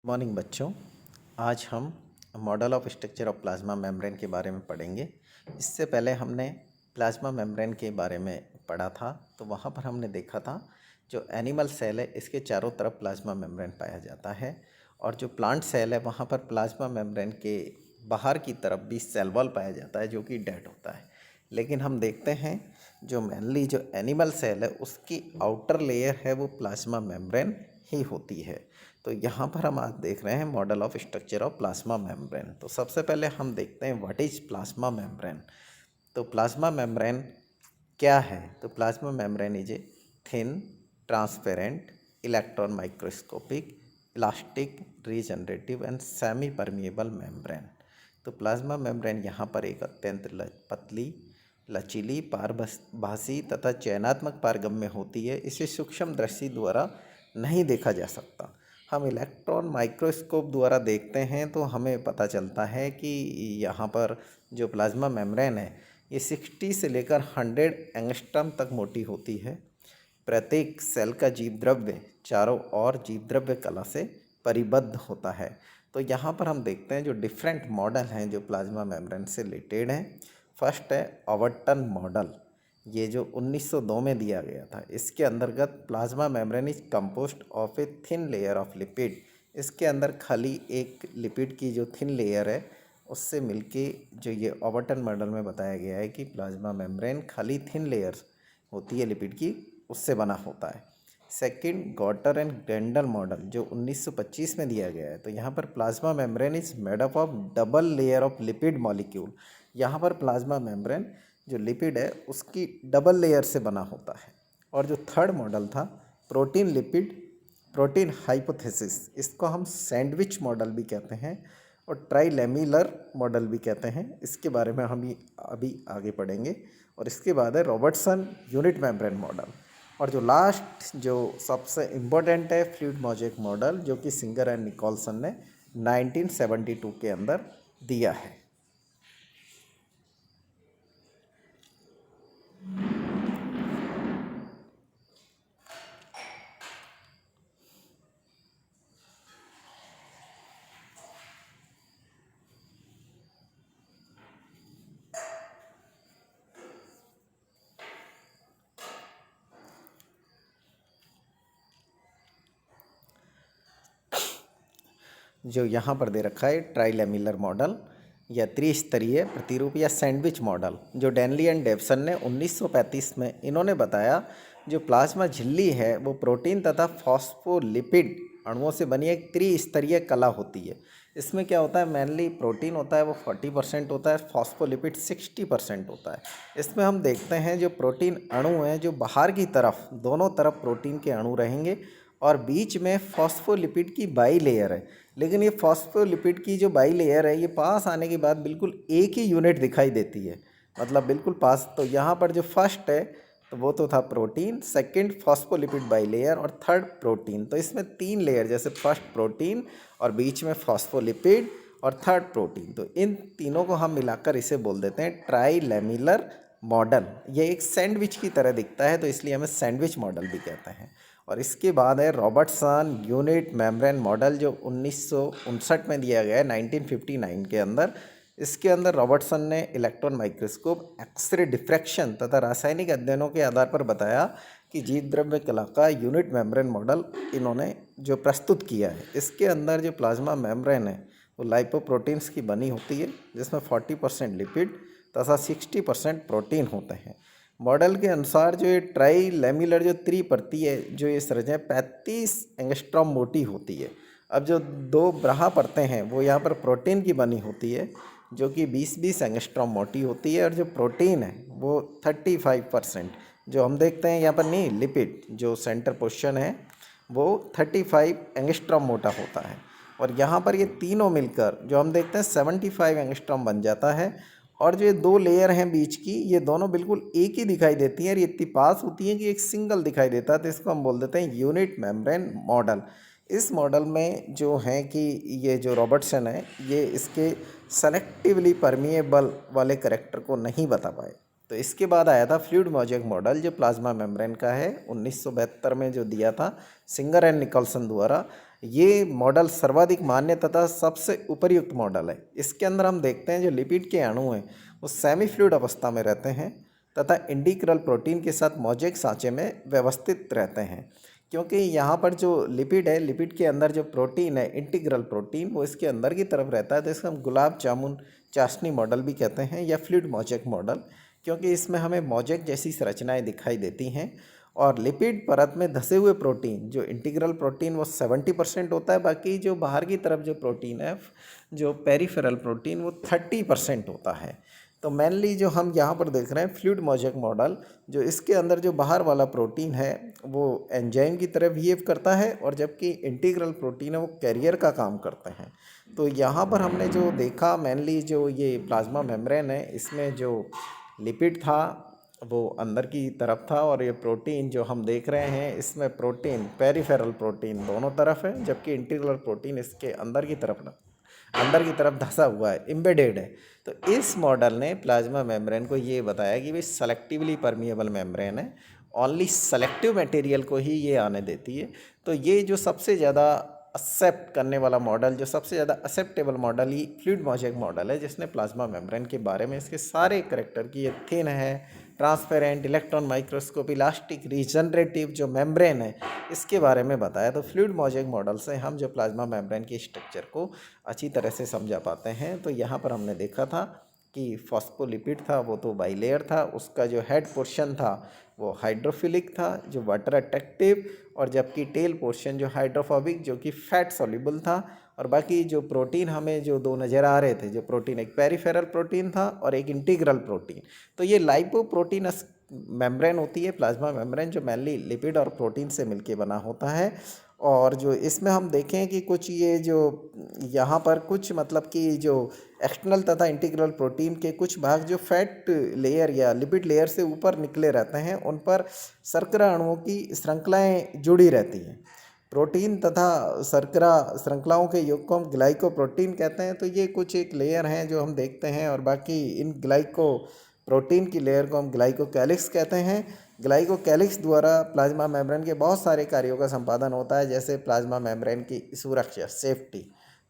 Morning बच्चों। आज हम model of structure of plasma membrane के बारे में पढ़ेंगे। इससे पहले हमने प्लाज्मा मेम्ब्रेन के बारे में पढ़ा था, तो वहाँ पर हमने देखा था जो एनिमल सेल है इसके चारों तरफ प्लाज्मा मेम्ब्रेन पाया जाता है, और जो प्लांट सेल है वहाँ पर प्लाज्मा मेम्ब्रेन के बाहर की तरफ भी सेल वॉल पाया जाता है जो कि डेड होता है। लेकिन हम देखते हैं जो मेनली जो एनिमल सेल है उसकी आउटर लेयर है वो प्लाज्मा मेम्ब्रेन ही होती है। तो यहाँ पर हम आज देख रहे हैं model of structure of plasma membrane. तो सबसे पहले हम देखते हैं व्हाट इज प्लाज्मा मेम्ब्रेन। तो प्लाज्मा मेम्ब्रेन क्या है? तो plasma membrane is a thin, transparent, electron microscopic, elastic, regenerative and semi permeable membrane. तो प्लाज्मा मेम्ब्रेन यहाँ पर एक अत्यंत पतली, लचीली, पारभासी तथा चयनात्मक पारगम्य होती है। इसे सूक्ष्म दृष्टि द्वारा नहीं देखा जा सकता। हम इलेक्ट्रॉन माइक्रोस्कोप द्वारा देखते हैं तो हमें पता चलता है कि यहाँ पर जो प्लाज्मा मेम्ब्रेन है ये 60 से लेकर 100 एंगस्ट्रॉम तक मोटी होती है। प्रत्येक सेल का जीव द्रव्य चारों ओर जीव द्रव्य कला से परिबद्ध होता है। तो यहाँ पर हम देखते हैं जो डिफरेंट मॉडल हैं जो प्लाज्मा मेम्ब्रेन से रिलेटेड हैं। फर्स्ट है ओवर्टन मॉडल, ये जो 1902 में दिया गया था। इसके अंतर्गत plasma membrane is compost of a thin layer of lipid. इसके अंदर खाली एक लिपिड की जो थिन लेयर है उससे मिलके जो ये ओवर्टन मॉडल में बताया गया है कि प्लाज्मा मेम्ब्रेन खाली थिन लेयर होती है लिपिड की, उससे बना होता है। सेकंड, गॉटर एंड ग्रेंडल मॉडल जो 1925 में दिया गया है। तो यहाँ पर plasma membrane is made up of double layer of lipid molecule. यहाँ पर प्लाज्मा मेम्ब्रेन जो लिपिड है उसकी डबल लेयर से बना होता है। और जो थर्ड मॉडल था प्रोटीन लिपिड प्रोटीन हाइपोथेसिस, इसको हम सैंडविच मॉडल भी कहते हैं और ट्राइलेमिलर मॉडल भी कहते हैं। इसके बारे में हम अभी आगे पढ़ेंगे। और इसके बाद है रॉबर्टसन यूनिट मेम्ब्रेन मॉडल। और जो लास्ट जो सबसे इम्पोर्टेंट है फ्लूइड मोज़ेक मॉडल, जो कि सिंगर एंड निकोलसन ने 1972 के अंदर दिया है। जो यहाँ पर दे रखा है ट्राइलेमिलर मॉडल या त्रिस्तरीय प्रतिरूप या सैंडविच मॉडल, जो डैनली एंड डेवसन ने 1935 में इन्होंने बताया जो प्लाज्मा झिल्ली है वो प्रोटीन तथा फॉस्फोलिपिड अणुओं से बनी एक त्रिस्तरीय कला होती है। इसमें क्या होता है, मेनली प्रोटीन होता है वो 40% होता है, फॉस्फोलिपिड 60% होता है। इसमें हम देखते हैं जो प्रोटीन अणु हैं जो बाहर की तरफ दोनों तरफ प्रोटीन के अणु रहेंगे और बीच में फॉस्फोलिपिड की बाई लेयर है। लेकिन ये फॉस्फोलिपिड की जो बाई लेयर है ये पास आने के बाद बिल्कुल एक ही यूनिट दिखाई देती है, मतलब बिल्कुल पास। तो यहाँ पर जो फर्स्ट है तो वो तो था protein, second phospholipid by layer और थर्ड प्रोटीन। तो इसमें 3 लेयर, जैसे फर्स्ट प्रोटीन और बीच में फॉस्फोलिपिड और थर्ड प्रोटीन। तो इन तीनों को हम मिलाकर इसे बोल देते हैं ट्राइलेमिलर मॉडल। ये एक सैंडविच की तरह दिखता है तो इसलिए हमें सैंडविच मॉडल भी कहते हैं। और इसके बाद है रॉबर्टसन यूनिट मेम्ब्रेन मॉडल जो 1959 में दिया गया है, 1959 के अंदर। इसके अंदर रॉबर्टसन ने इलेक्ट्रॉन माइक्रोस्कोप, एक्सरे डिफ्रैक्शन तथा रासायनिक अध्ययनों के आधार पर बताया कि जीव द्रव्य कला का यूनिट मेम्ब्रेन मॉडल इन्होंने जो प्रस्तुत किया है। इसके अंदर जो प्लाज्मा मेम्ब्रेन है वो लाइपोप्रोटीन्स की बनी होती है, जिसमें 40% लिपिड तथा 60% प्रोटीन होते हैं। मॉडल के अनुसार जो ये ट्राइलेमिलर जो त्रिपर्ती है जो ये संरचना 35 एंगस्ट्रॉम मोटी होती है। अब जो 2 ब्राहा परतें हैं वो यहाँ पर प्रोटीन की बनी होती है जो कि 20-20 एंगस्ट्रॉम मोटी होती है, और जो प्रोटीन है वो 35%, जो हम देखते हैं यहाँ पर नहीं, लिपिड जो सेंटर पोर्शन है वो 35 एंगस्ट्रॉम मोटा होता है। और यहाँ पर ये तीनों मिलकर जो हम देखते हैं 75 एंगस्ट्रॉम बन जाता है। और जो ये 2 लेयर हैं बीच की, ये दोनों बिल्कुल एक ही दिखाई देती हैं और ये इतनी पास होती हैं कि एक सिंगल दिखाई देता है। तो इसको हम बोल देते हैं यूनिट मेम्ब्रेन मॉडल। इस मॉडल में जो है कि ये जो रॉबर्टसन है ये इसके सेलेक्टिवली परमिएबल वाले करेक्टर को नहीं बता पाए। तो इसके बाद आया था फ्लूइड मोज़ेक मॉडल जो प्लाज्मा मेम्ब्रेन का है, 1972 में जो दिया था सिंगर एंड निकोलसन द्वारा। ये मॉडल सर्वाधिक मान्य तथा सबसे उपयुक्त मॉडल है। इसके अंदर हम देखते हैं जो लिपिड के अणु हैं वो सेमी फ्लूइड अवस्था में रहते हैं तथा इंटीग्रल प्रोटीन के साथ मोज़ेक सांचे में व्यवस्थित रहते हैं। क्योंकि यहाँ पर जो लिपिड है, लिपिड के अंदर जो प्रोटीन है इंटीग्रल प्रोटीन, वो इसके अंदर की तरफ रहता है, तो इसको हम गुलाब जामुन चाशनी मॉडल भी कहते हैं या फ्लूइड मोज़ेक मॉडल, क्योंकि इसमें हमें मोज़ेक जैसी संरचनाएं दिखाई देती हैं। और लिपिड परत में धसे हुए प्रोटीन, जो इंटीग्रल प्रोटीन वो 70% होता है, बाकी जो बाहर की तरफ जो प्रोटीन है, जो पेरिफेरल प्रोटीन, वो 30% होता है। तो मेनली जो हम यहाँ पर देख रहे हैं फ्लूइड मोज़ेक मॉडल, जो इसके अंदर जो बाहर वाला प्रोटीन है वो एंजाइम की तरह बिहेव करता है, और जबकि इंटीग्रल प्रोटीन है वो कैरियर का काम करते हैं। तो यहाँ पर हमने जो देखा मेनली जो ये प्लाज्मा मेम्ब्रेन है, इसमें जो लिपिड था वो अंदर की तरफ था, और ये प्रोटीन जो हम देख रहे हैं इसमें प्रोटीन पेरिफेरल प्रोटीन दोनों तरफ है, जबकि इंटीग्रल प्रोटीन इसके अंदर की तरफ धंसा हुआ है, एम्बेडेड है। तो इस मॉडल ने प्लाज्मा मेम्ब्रेन को ये बताया कि भाई सेलेक्टिवली परमिएबल मेम्ब्रेन है, ओनली सेलेक्टिव मटेरियल को ही ये आने देती है। तो ये जो सबसे ज़्यादा एक्सेप्ट करने वाला मॉडल, जो सबसे ज़्यादा एक्सेप्टेबल मॉडल ही फ्लूइड मोज़ेक मॉडल है, जिसने प्लाज्मा मेम्ब्रेन के बारे में इसके सारे करेक्टर की, ये थिन है, transparent, electron microscope, elastic, regenerative जो मेम्ब्रेन है, इसके बारे में बताया। तो फ्लूइड मोज़ेक मॉडल से हम जो प्लाज्मा मेम्ब्रेन की स्ट्रक्चर को अच्छी तरह से समझा पाते हैं। तो यहाँ पर हमने देखा था कि फॉस्फोलिपिड था वो तो बाइलेयर था, उसका जो हेड पोर्शन था वो हाइड्रोफिलिक था, जो वाटर अट्रैक्टिव, और जबकि टेल पोर्शन जो हाइड्रोफोबिक, जो कि फैट सॉल्युबल था। और बाकी जो प्रोटीन हमें जो दो नज़र आ रहे थे, जो प्रोटीन एक पेरिफेरल प्रोटीन था और एक इंटीग्रल प्रोटीन। तो ये लाइपोप्रोटीनस मेम्ब्रेन होती है प्लाज्मा मेम्ब्रेन, जो मेनली लिपिड और प्रोटीन से मिलके बना होता है। और जो इसमें हम देखें कि कुछ ये जो यहाँ पर कुछ मतलब कि जो एक्सटर्नल तथा इंटीग्रल प्रोटीन के कुछ भाग जो फैट लेयर या लिपिड लेयर से ऊपर निकले रहते हैं, उन पर शर्करा अणुओं की श्रृंखलाएं जुड़ी रहती हैं। प्रोटीन तथा शर्करा श्रृंखलाओं के योग को हम ग्लाइकोप्रोटीन कहते हैं। तो ये कुछ एक लेयर हैं जो हम देखते हैं, और बाकी इन ग्लाइको प्रोटीन की लेयर को हम ग्लाइकोकैलिक्स कहते हैं। ग्लाइकोकैलिक्स द्वारा प्लाज्मा मेम्ब्रेन के बहुत सारे कार्यों का संपादन होता है, जैसे प्लाज्मा मेम्ब्रेन की सुरक्षा, सेफ्टी,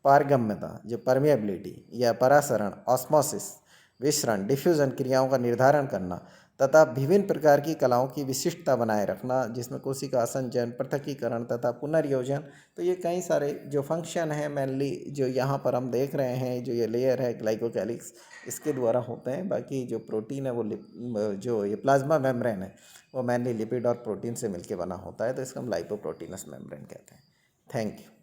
पारगम्यता, जो परमिएबिलिटी या परासरण, ऑस्मोसिस, विसरण, डिफ्यूजन क्रियाओं का निर्धारण करना, तथा विभिन्न प्रकार की कलाओं की विशिष्टता बनाए रखना, जिसमें कोशिका आसंजन, पृथक्कीकरण तथा पुनर्योजन। तो ये कई सारे जो फंक्शन हैं मेनली जो यहाँ पर हम देख रहे हैं, जो ये लेयर है ग्लाइकोकैलिक्स, इसके द्वारा होते हैं। बाकी जो प्रोटीन है वो जो ये प्लाज्मा मेम्ब्रेन है वो मेनली लिपिड और प्रोटीन से मिलके बना होता है, तो इसको हम लाइपोप्रोटीनस मेम्ब्रेन कहते हैं। Thank you.